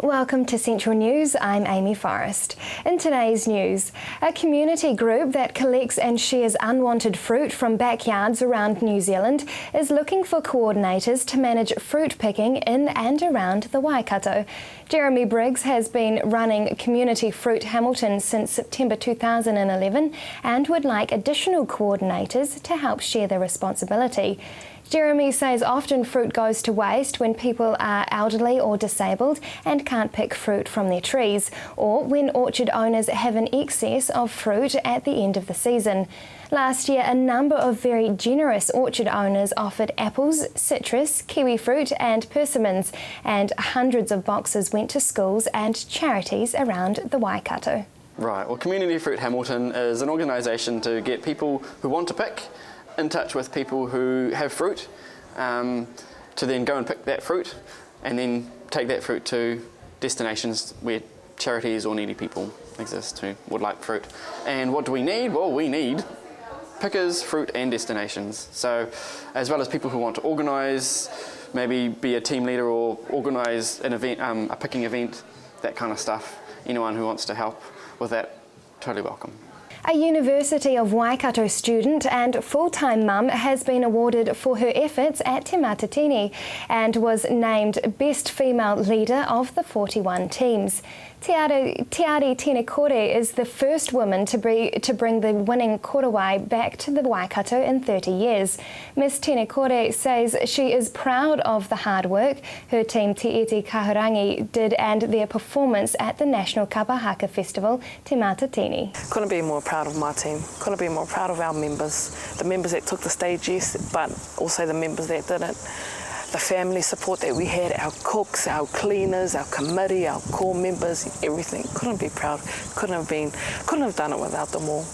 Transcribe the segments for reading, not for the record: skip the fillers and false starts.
welcome to Central News. I'm Amy Forrest. In today's news, a community group that collects and shares unwanted fruit from backyards around New Zealand is looking for coordinators to manage fruit picking in and around the Waikato. Jeremy Briggs has been running Community Fruit Hamilton since September 2011 and would like additional coordinators to help share the responsibility. Jeremy says often fruit goes to waste when people are elderly or disabled and can't pick fruit from their trees, or when orchard owners have an excess of fruit at the end of the season. Last year, a number of very generous orchard owners offered apples, citrus, kiwi fruit and persimmons, and hundreds of boxes went to schools and charities around the Waikato. Right, well, Community Fruit Hamilton is an organisation to get people who want to pick in touch with people who have fruit, to then go and pick that fruit and then take that fruit to destinations where charities or needy people exist who would like fruit. And what do we need? Well, we need pickers, fruit and destinations. So as well as people who want to organise, maybe be a team leader or organise an event, a picking event, that kind of stuff. Anyone who wants to help with that, totally welcome. A University of Waikato student and full-time mum has been awarded for her efforts at Te Matatini and was named Best Female Leader of the 41 teams. Te Ari Tenekore is the first woman to bring the winning korowai back to the Waikato in 30 years. Miss Tenekore says she is proud of the hard work her team Te Iti Kahurangi did and their performance at the National Kapahaka Festival, Te Matatini. Couldn't be more proud of my team, couldn't be more proud of our members. The members that took the stage, yes, but also the members that didn't. The family support that we had, our cooks, our cleaners, our committee, our core members, everything. Couldn't be proud, couldn't have done it without them all.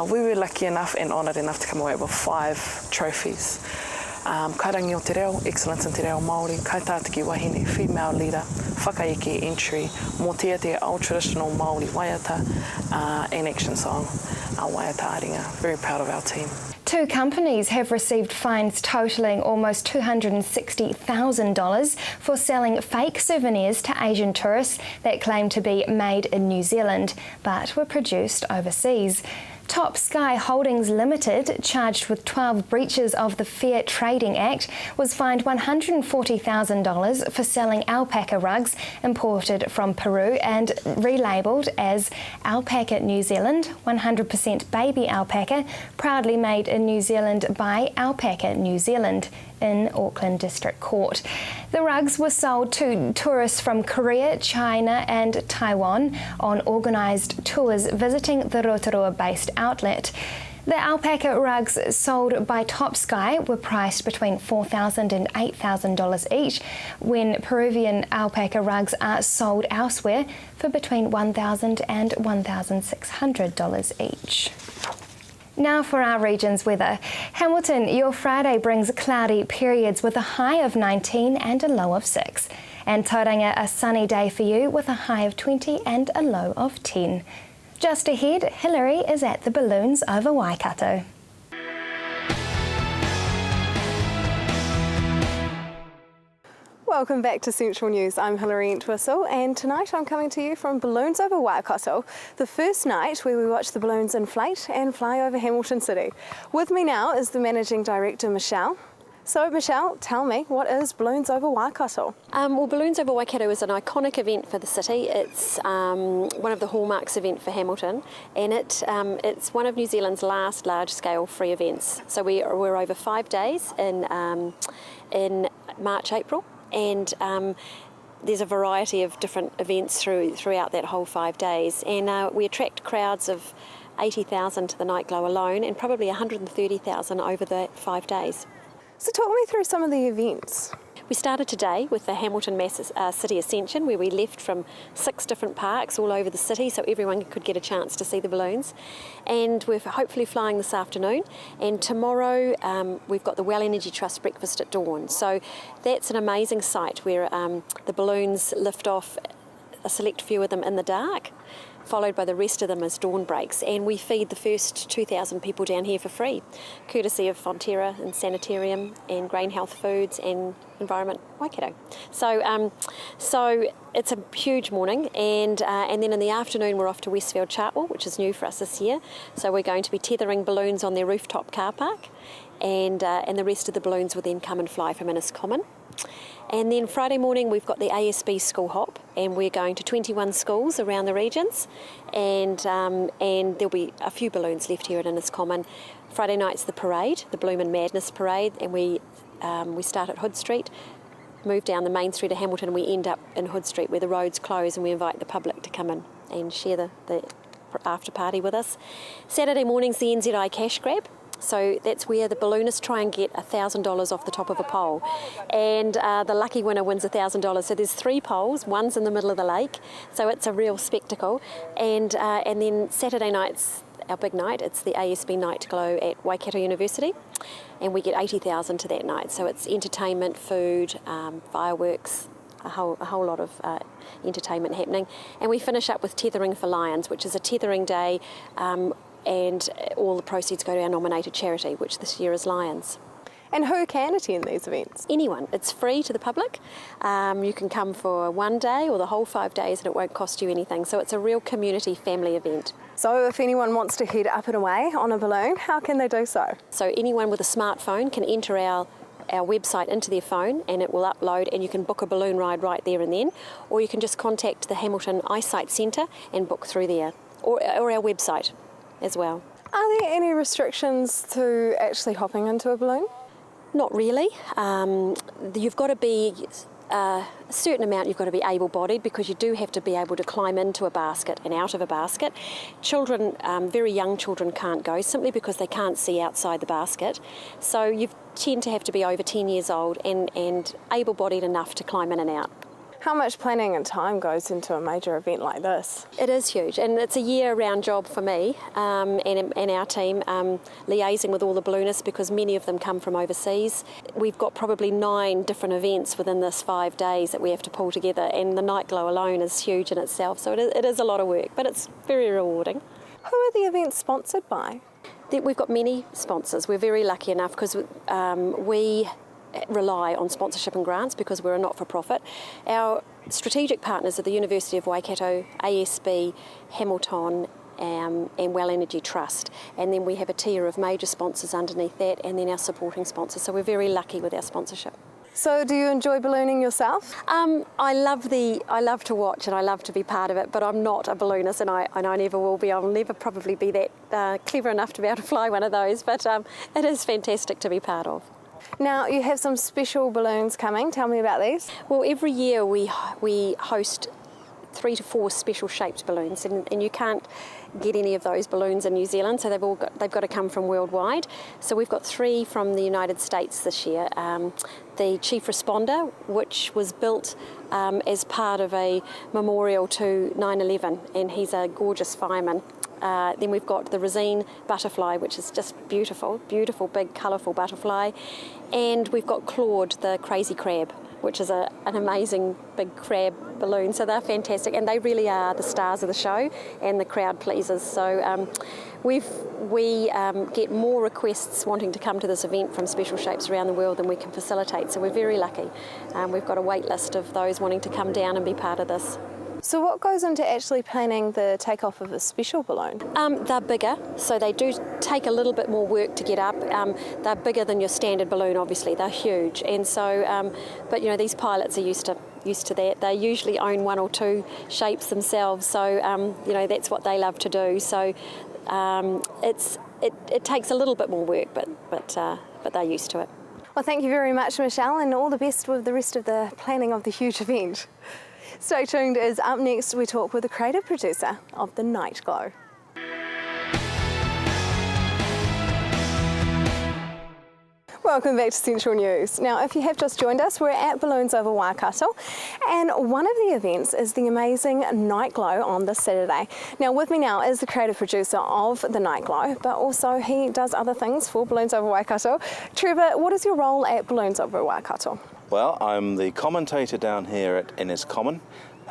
We were lucky enough and honoured enough to come away with 5 trophies. Kairangi o te reo, excellence in te reo Māori, Kaitātiki Wahine, female leader, whakaeke entry, Motea te old traditional Māori waiata, and action song, our waiata aringa. Very proud of our team. 2 companies have received fines totalling almost $260,000 for selling fake souvenirs to Asian tourists that claim to be made in New Zealand but were produced overseas. Top Sky Holdings Limited, charged with 12 breaches of the Fair Trading Act, was fined $140,000 for selling alpaca rugs imported from Peru and relabelled as Alpaca New Zealand, 100% baby alpaca, proudly made in New Zealand by Alpaca New Zealand, in Auckland District Court. The rugs were sold to tourists from Korea, China and Taiwan on organised tours visiting the Rotorua-based outlet. The alpaca rugs sold by Top Sky were priced between $4,000 and $8,000 each, when Peruvian alpaca rugs are sold elsewhere for between $1,000 and $1,600 each. Now for our region's weather. Hamilton, your Friday brings cloudy periods with a high of 19 and a low of 6. And Tauranga, a sunny day for you with a high of 20 and a low of 10. Just ahead, Hilary is at the Balloons over Waikato. Welcome back to Central News. I'm Hilary Entwistle and tonight I'm coming to you from Balloons over Waikato, the first night where we watch the balloons inflate and fly over Hamilton City. With me now is the Managing Director, Michelle. So Michelle, tell me, what is Balloons over Waikato? Well, Balloons over Waikato is an iconic event for the city. It's one of the hallmarks event for Hamilton, and it's one of New Zealand's last large-scale free events. So we're over 5 days in March, April. And there's a variety of different events throughout that whole 5 days, and we attract crowds of 80,000 to the Night Glow alone and probably 130,000 over the 5 days. So talk me through some of the events. We started today with the Hamilton Mass City Ascension, where we left from 6 different parks all over the city so everyone could get a chance to see the balloons. And we're hopefully flying this afternoon. And tomorrow we've got the Well Energy Trust breakfast at dawn. So that's an amazing sight where the balloons lift off, a select few of them in the dark, followed by the rest of them as dawn breaks. And we feed the first 2,000 people down here for free, courtesy of Fonterra and Sanitarium and Grain Health Foods and Environment Waikato. So it's a huge morning, and then in the afternoon we're off to Westfield Chartwell, which is new for us this year. So we're going to be tethering balloons on their rooftop car park, and the rest of the balloons will then come and fly from Inniscommon. And then Friday morning we've got the ASB school hop, and we're going to 21 schools around the regions, and there'll be a few balloons left here at Inniscommon. Friday night's the parade, the Bloomin' Madness parade, and we start at Hood Street, move down the main street of Hamilton, and we end up in Hood Street where the roads close, and we invite the public to come in and share the after party with us. Saturday morning's the NZI cash grab. So that's where the balloonists try and get $1,000 off the top of a pole, and the lucky winner wins $1,000. So there's 3 poles, one's in the middle of the lake, so it's a real spectacle. And then Saturday night's our big night. It's the ASB Night Glow at Waikato University, and we get 80,000 to that night. So it's entertainment, food, fireworks, a whole lot of entertainment happening. And we finish up with Tethering for Lions, which is a tethering day. And all the proceeds go to our nominated charity, which this year is Lions. And who can attend these events? Anyone. It's free to the public. You can come for one day or the whole 5 days, and it won't cost you anything. So it's a real community family event. So if anyone wants to head up and away on a balloon, how can they do so? So anyone with a smartphone can enter our website into their phone, and it will upload, and you can book a balloon ride right there and then, or you can just contact the Hamilton Eyesight Centre and book through there, or our website as well. Are there any restrictions to actually hopping into a balloon? Not really. You've got to be a certain amount, you've got to be able-bodied, because you do have to be able to climb into a basket and out of a basket. Children, very young children can't go simply because they can't see outside the basket. So you tend to have to be over 10 years old and able-bodied enough to climb in and out. How much planning and time goes into a major event like this? It is huge, and it's a year-round job for me and our team, liaising with all the balloonists, because many of them come from overseas. We've got probably 9 different events within this 5 days that we have to pull together, and the Night Glow alone is huge in itself, so it is a lot of work, but it's very rewarding. Who are the events sponsored by? We've got many sponsors. We're very lucky enough because we rely on sponsorship and grants because we're a not-for-profit. Our strategic partners are the University of Waikato, ASB, Hamilton and Well Energy Trust, and then we have a tier of major sponsors underneath that, and then our supporting sponsors, so we're very lucky with our sponsorship. So do you enjoy ballooning yourself? I love to watch and I love to be part of it, but I'm not a balloonist, and I never will be. I'll never probably be that clever enough to be able to fly one of those, but it is fantastic to be part of. Now, you have some special balloons coming. Tell me about these. Well, every year we host 3 to 4 special shaped balloons, and you can't get any of those balloons in New Zealand, so they've got to come from worldwide. So we've got 3 from the United States this year. The Chief Responder, which was built as part of a memorial to 9/11, and he's a gorgeous fireman. Then we've got the Resine butterfly, which is just beautiful, beautiful, big, colourful butterfly. And we've got Claude, the crazy crab, which is an amazing big crab balloon. So they're fantastic, and they really are the stars of the show and the crowd pleasers. So we get more requests wanting to come to this event from special shapes around the world than we can facilitate. So we're very lucky. We've got a wait list of those wanting to come down and be part of this. So what goes into actually planning the takeoff of a special balloon? They're bigger, so they do take a little bit more work to get up. They're bigger than your standard balloon, obviously. They're huge, and so, but you know, these pilots are used to that. They usually own 1 or 2 shapes themselves, so you know, that's what they love to do. So it takes a little bit more work, but they're used to it. Well, thank you very much, Michelle, and all the best with the rest of the planning of the huge event. Stay tuned, as up next we talk with the creative producer of the Night Glow. Welcome back to Central News. Now, if you have just joined us, we're at Balloons Over Waikato, and one of the events is the amazing Night Glow on this Saturday. Now, with me now is the creative producer of the Night Glow, but also he does other things for Balloons Over Waikato. Trevor, what is your role at Balloons Over Waikato? Well, I'm the commentator down here at Inniscommon,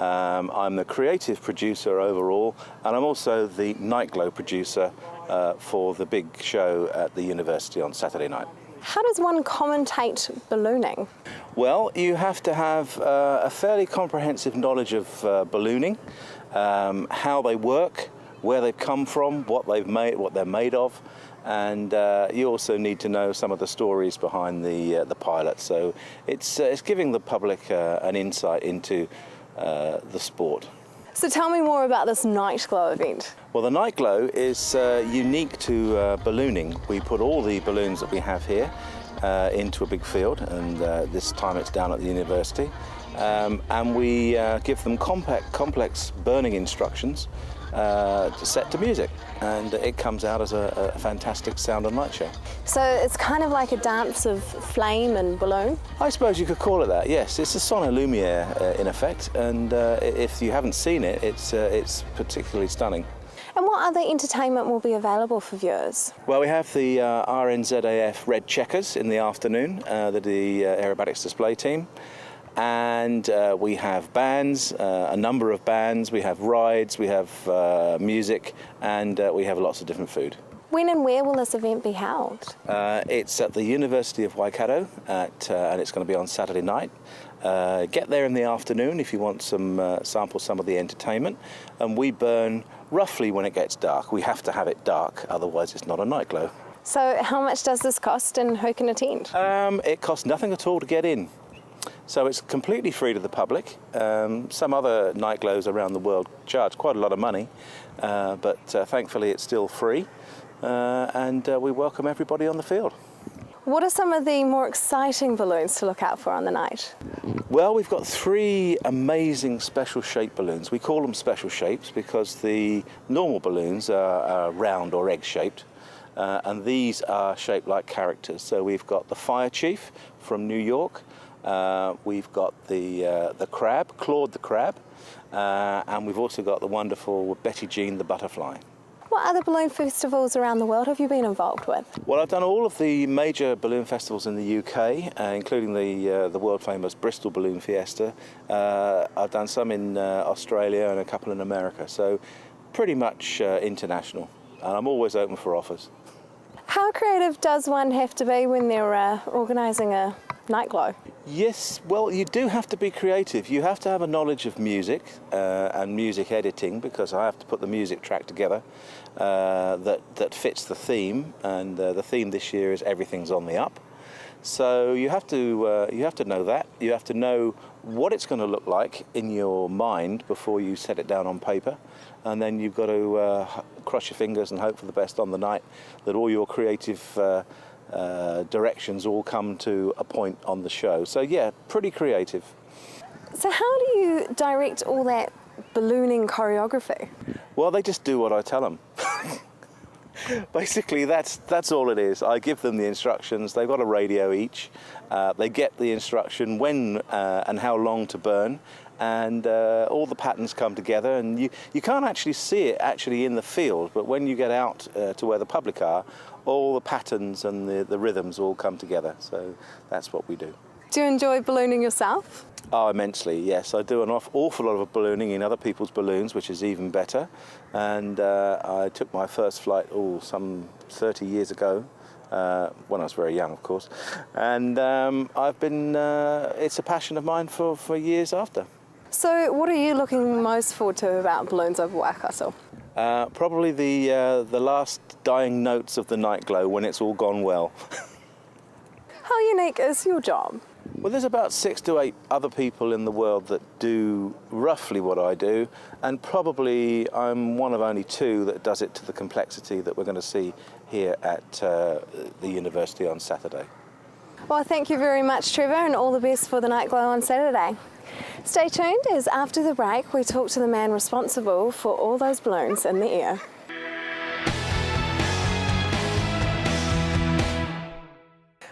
I'm the creative producer overall, and I'm also the Nightglow producer for the big show at the university on Saturday night. How does one commentate ballooning? Well, you have to have a fairly comprehensive knowledge of ballooning, how they work, where they've come from, what they're made of, and you also need to know some of the stories behind the pilot. So it's giving the public an insight into the sport. So tell me more about this Nightglow event. Well, the Nightglow is unique to ballooning. We put all the balloons that we have here into a big field, and this time it's down at the university. And we give them complex burning instructions set to music, and it comes out as a fantastic sound and light show. So it's kind of like a dance of flame and balloon? I suppose you could call it that, yes. It's a sonne lumiere in effect, and if you haven't seen it, it's particularly stunning. And what other entertainment will be available for viewers? Well, we have the RNZAF Red Checkers in the afternoon, the aerobatics display team. And we have bands, a number of bands, we have rides, we have music, and we have lots of different food. When and where will this event be held? It's at the University of Waikato, and it's going to be on Saturday night. Get there in the afternoon if you want sample some of the entertainment, and we burn roughly when it gets dark. We have to have it dark, otherwise it's not a Nightglow. So how much does this cost and who can attend? It costs nothing at all to get in. So it's completely free to the public. Some other Nightglows around the world charge quite a lot of money, but thankfully it's still free, and we welcome everybody on the field. What are some of the more exciting balloons to look out for on the night? Well, we've got 3 amazing special shape balloons. We call them special shapes because the normal balloons are round or egg shaped, and these are shaped like characters. So we've got the Fire Chief from New York. We've got the crab, Claude the crab, and we've also got the wonderful Betty Jean the butterfly. What other balloon festivals around the world have you been involved with? Well, I've done all of the major balloon festivals in the UK, including the world famous Bristol Balloon Fiesta. I've done some in Australia and a couple in America, so pretty much international, and I'm always open for offers. How creative does one have to be when they're organising a Nightglow? Yes, well, you do have to be creative. You have to have a knowledge of music and music editing, because I have to put the music track together that fits the theme, and the theme this year is Everything's on the Up. So you have to know that. You have to know what it's going to look like in your mind before you set it down on paper, and then you've got to cross your fingers and hope for the best on the night, that all your creative directions all come to a point on the show. So yeah, pretty creative. So how do you direct all that ballooning choreography? Well, they just do what I tell them. Basically, that's all it is. I give them the instructions. They've got a radio each. They get the instruction when and how long to burn, and all the patterns come together. And you can't actually see it in the field, but when you get out to where the public are, all the patterns and the rhythms all come together. So that's what we do. Do you enjoy ballooning yourself? Oh, immensely, yes. I do an awful lot of ballooning in other people's balloons, which is even better. And I took my first flight, some 30 years ago, when I was very young, of course. And I've been, it's a passion of mine for years after. So what are you looking most forward to about Balloons over Waikato? Probably the last dying notes of the Nightglow when it's all gone well. How unique is your job? Well, there's about 6 to 8 other people in the world that do roughly what I do, and probably I'm one of only 2 that does it to the complexity that we're going to see here at the university on Saturday. Well, thank you very much, Trevor, and all the best for the Nightglow on Saturday. Stay tuned, as after the break we talk to the man responsible for all those balloons in the air.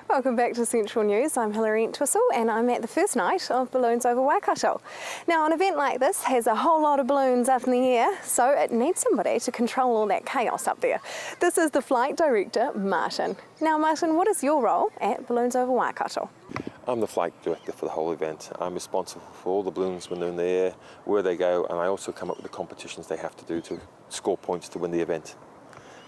Welcome back to Central News. I'm Hilary Entwistle and I'm at the first night of Balloons over Waikato. Now, an event like this has a whole lot of balloons up in the air, so it needs somebody to control all that chaos up there. This is the flight director, Martin. Now, Martin, what is your role at Balloons over Waikato? I'm the flight director for the whole event. I'm responsible for all the balloons when they're in the air, where they go, and I also come up with the competitions they have to do to score points to win the event.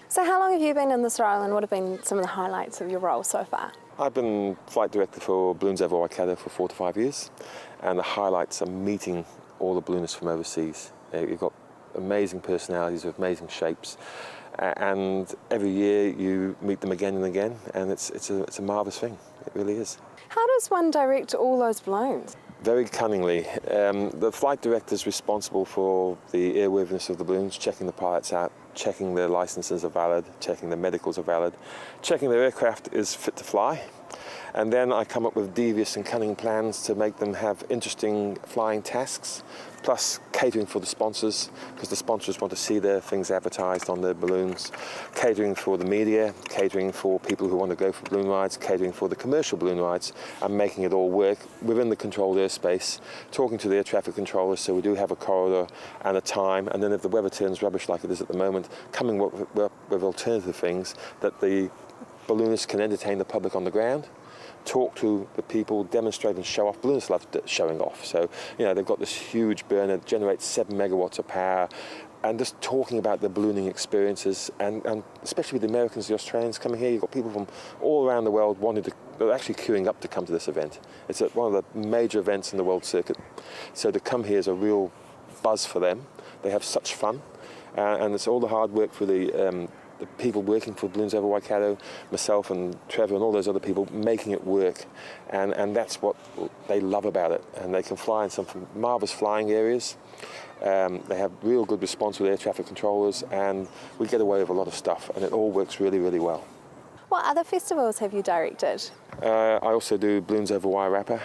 So how long have you been in this role and what have been some of the highlights of your role so far? I've been flight director for Balloons Over Waikato for 4 to 5 years, and the highlights are meeting all the balloonists from overseas. You've got amazing personalities with amazing shapes, and every year you meet them again and again, and it's a marvellous thing. It really is. How does one direct all those balloons? Very cunningly. The flight director is responsible for the airworthiness of the balloons, checking the pilots out, checking their licenses are valid, checking the medicals are valid, checking their aircraft is fit to fly. And then I come up with devious and cunning plans to make them have interesting flying tasks, plus catering for the sponsors, because the sponsors want to see their things advertised on their balloons, catering for the media, catering for people who want to go for balloon rides, catering for the commercial balloon rides, and making it all work within the controlled airspace, talking to the air traffic controllers so we do have a corridor and a time, and then if the weather turns rubbish like it is at the moment, coming up with alternative things that the balloonists can entertain the public on the ground, talk to the people, demonstrate and show off. Balloonists love showing off. So, they've got this huge burner that generates 7 megawatts of power, and just talking about the ballooning experiences, and especially with the Americans, the Australians coming here. You've got people from all around the world they're actually queuing up to come to this event. It's one of the major events in the world circuit. So to come here is a real buzz for them. They have such fun, and it's all the hard work for the people working for Balloons Over Waikato, myself and Trevor and all those other people making it work, and that's what they love about it. And they can fly in some marvellous flying areas. They have real good response with air traffic controllers, and we get away with a lot of stuff, and it all works really, really well. What other festivals have you directed? I also do Balloons Over Wairarapa.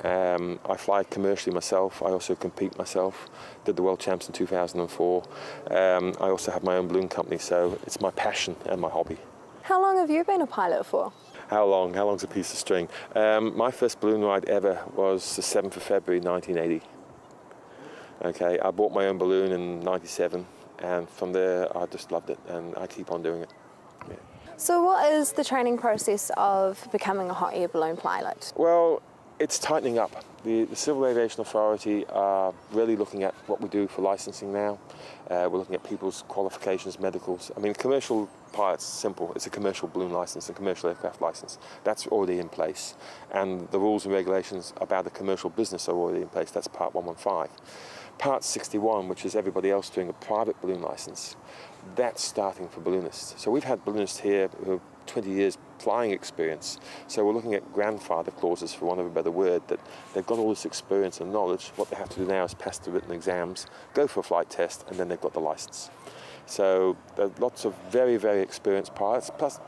I fly commercially myself. I also compete myself. Did the World Champs in 2004. I also have my own balloon company, so it's my passion and my hobby. How long have you been a pilot for? How long? How long's a piece of string? My first balloon ride ever was the 7th of February 1980. Okay, I bought my own balloon in 97, and from there I just loved it, and I keep on doing it. Yeah. So what is the training process of becoming a hot air balloon pilot? Well, it's tightening up. The Civil Aviation Authority are really looking at what we do for licensing now. We're looking at people's qualifications, medicals. I mean, commercial pilots, simple. It's a commercial balloon license, a commercial aircraft license. That's already in place. And the rules and regulations about the commercial business are already in place. That's Part 115. Part 61, which is everybody else doing a private balloon license, that's starting for balloonists. So we've had balloonists here who have 20 years flying experience. So we're looking at grandfather clauses, for want of a better word, that they've got all this experience and knowledge. What they have to do now is pass the written exams, go for a flight test, and then they've got the license. So there are lots of very, very experienced pilots. Plus,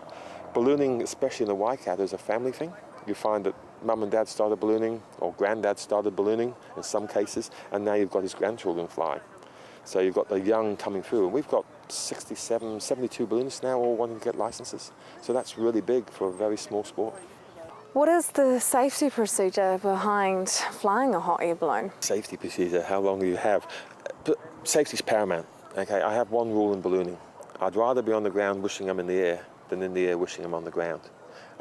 ballooning, especially in the Waikato, is a family thing. You find that mum and dad started ballooning, or granddad started ballooning in some cases, and now you've got his grandchildren flying. So you've got the young coming through, and we've got 67, 72 balloonists now all wanting to get licenses. So that's really big for a very small sport. What is the safety procedure behind flying a hot air balloon? Safety procedure, how long do you have? Safety's paramount. Okay, I have one rule in ballooning. I'd rather be on the ground wishing I'm in the air than in the air wishing I'm on the ground.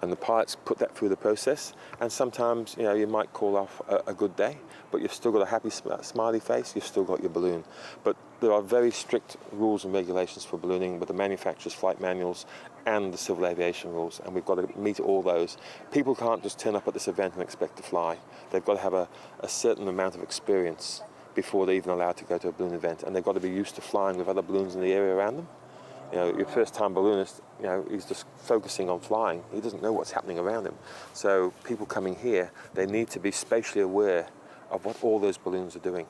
And the pilots put that through the process, and sometimes you might call off a good day, but you've still got a happy smiley face, you've still got your balloon. But there are very strict rules and regulations for ballooning with the manufacturer's flight manuals and the civil aviation rules, and we've got to meet all those. People can't just turn up at this event and expect to fly. They've got to have a certain amount of experience before they're even allowed to go to a balloon event, and they've got to be used to flying with other balloons in the area around them. Your first-time balloonist, he's just focusing on flying. He doesn't know what's happening around him. So people coming here, they need to be spatially aware of what all those balloons are doing.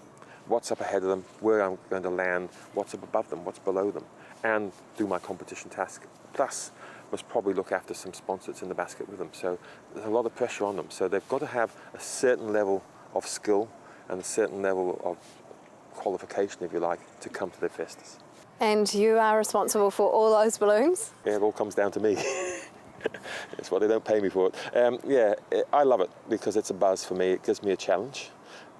What's up ahead of them, where I'm going to land, what's up above them, what's below them, and do my competition task. Plus, must probably look after some sponsors in the basket with them. So there's a lot of pressure on them. So they've got to have a certain level of skill and a certain level of qualification, if you like, to come to their festas. And you are responsible for all those balloons? Yeah, it all comes down to me. It's why they don't pay me for it. I love it because it's a buzz for me. It gives me a challenge.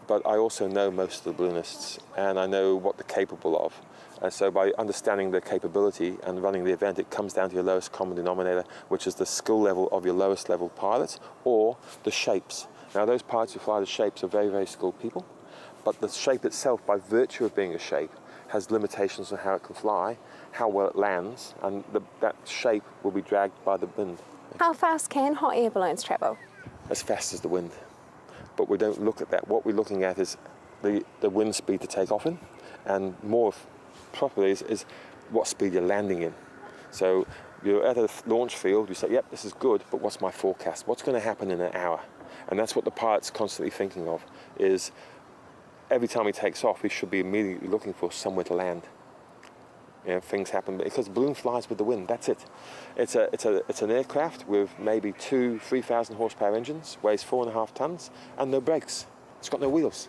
but I also know most of the balloonists, and I know what they're capable of. And so by understanding their capability and running the event, it comes down to your lowest common denominator, which is the skill level of your lowest level pilots, or the shapes. Now those pilots who fly the shapes are very, very skilled people, but the shape itself, by virtue of being a shape, has limitations on how it can fly, how well it lands, and that shape will be dragged by the wind. How fast can hot air balloons travel? As fast as the wind. But we don't look at that. What we're looking at is the wind speed to take off in, and more properly is what speed you're landing in. So you're at a launch field, you say, yep, this is good, but what's my forecast? What's going to happen in an hour? And that's what the pilot's constantly thinking of, is every time he takes off, he should be immediately looking for somewhere to land. You know, things happen because the balloon flies with the wind. That's it. It's an aircraft with maybe 3,000 horsepower engines, weighs 4.5 tons, and no brakes. It's got no wheels.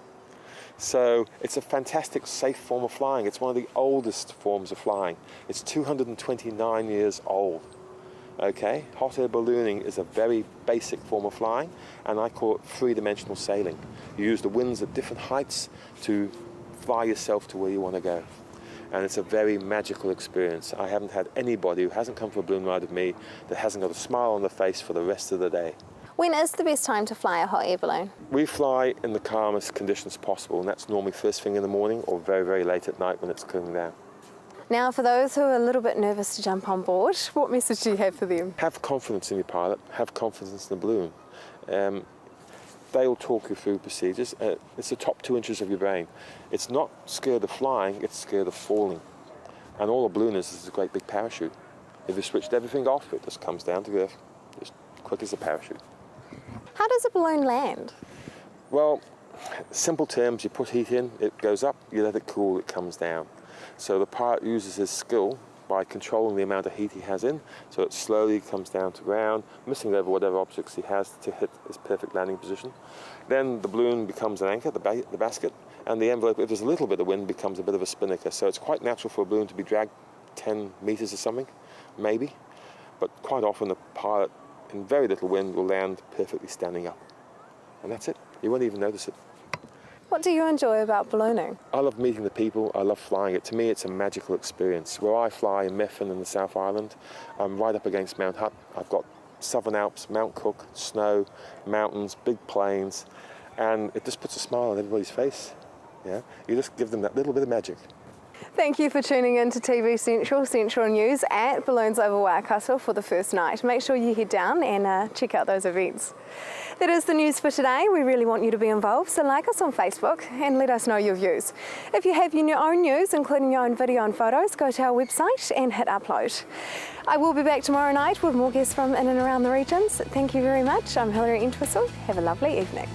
So it's a fantastic, safe form of flying. It's one of the oldest forms of flying. It's 229 years old. Okay, hot air ballooning is a very basic form of flying, and I call it three-dimensional sailing. You use the winds at different heights to fly yourself to where you want to go. And it's a very magical experience. I haven't had anybody who hasn't come for a balloon ride with me that hasn't got a smile on their face for the rest of the day. When is the best time to fly a hot air balloon? We fly in the calmest conditions possible, and that's normally first thing in the morning or very, very late at night when it's cooling down. Now, for those who are a little bit nervous to jump on board, what message do you have for them? Have confidence in your pilot, have confidence in the balloon. They'll talk you through procedures. It's the top 2 inches of your brain. It's not scared of flying, it's scared of falling. And all a balloon is a great big parachute. If you switched everything off, it just comes down to earth, just quick as a parachute. How does a balloon land? Well, simple terms, you put heat in, it goes up, you let it cool, it comes down. So the pilot uses his skill by controlling the amount of heat he has in, so it slowly comes down to ground, missing over whatever objects he has to hit his perfect landing position. Then the balloon becomes an anchor, the basket, and the envelope, if there's a little bit of wind, becomes a bit of a spinnaker. So it's quite natural for a balloon to be dragged 10 meters or something, maybe, but quite often the pilot, in very little wind, will land perfectly standing up. And that's it. You won't even notice it. What do you enjoy about ballooning? I love meeting the people, I love flying it. To me, it's a magical experience. Where I fly in Methven in the South Island, I'm right up against Mount Hutt. I've got Southern Alps, Mount Cook, snow, mountains, big plains, and it just puts a smile on everybody's face. Yeah? You just give them that little bit of magic. Thank you for tuning in to TV Central News at Balloons over Waikato for the first night. Make sure you head down and check out those events. That is the news for today. We really want you to be involved, so like us on Facebook and let us know your views. If you have your own news, including your own video and photos, go to our website and hit upload. I will be back tomorrow night with more guests from in and around the regions. Thank you very much. I'm Hilary Entwistle. Have a lovely evening.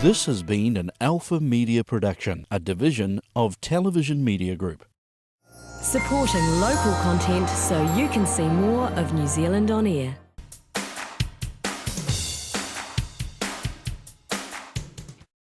This has been an Alpha Media production, a division of Television Media Group. Supporting local content so you can see more of New Zealand on air.